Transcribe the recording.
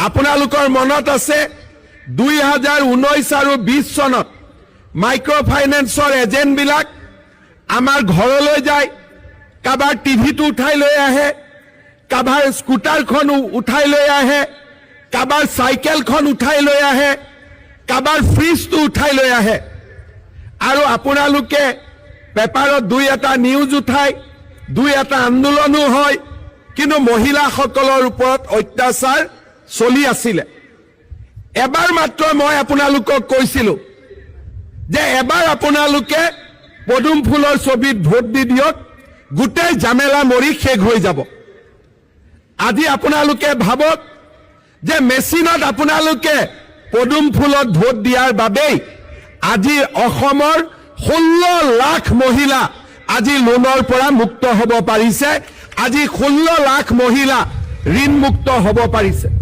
আপোনালোকৰ মনত আছে 2019 আৰু 20 চনত মাইক্ৰ ফাইনেন্সৰ এজেণ্টবিলাক আমাৰ ঘৰলৈ যায়, কাবাৰ টিভিটো উঠাই লৈ আহে, কাবাৰ স্কুটাৰখন উঠাই লৈ আহে, কাবাৰ চাইকেলখন উঠাই লৈ আহে, কাবাৰ ফ্ৰিজটো উঠাই লৈ আহে। আৰু আপোনালোকে পেপাৰত দুই এটা নিউজ উঠাই, দুই এটা আন্দোলনো হয়, কিন্তু মহিলাসকলৰ ওপৰত অত্যাচাৰ চলি আছিলে। এবাৰ মাত্ৰ মই আপোনালোকক কৈছিলো যে এবাৰ আপোনালোকে পদুম ফুলৰ ছবিত ভোট দি দিয়ক, গোটেই জামেলা মৰি শেষ হৈ যাব। আজি আপোনালোকে ভাবক যে মেচিনত আপোনালোকে পদুম ফুলত ভোট দিয়াৰ বাবেই আজি অসমৰ 16 লাখ মহিলা আজি লোনৰ পৰা মুক্ত হ'ব পাৰিছে, আজি 16 লাখ মহিলা ঋণ মুক্ত হ'ব পাৰিছে।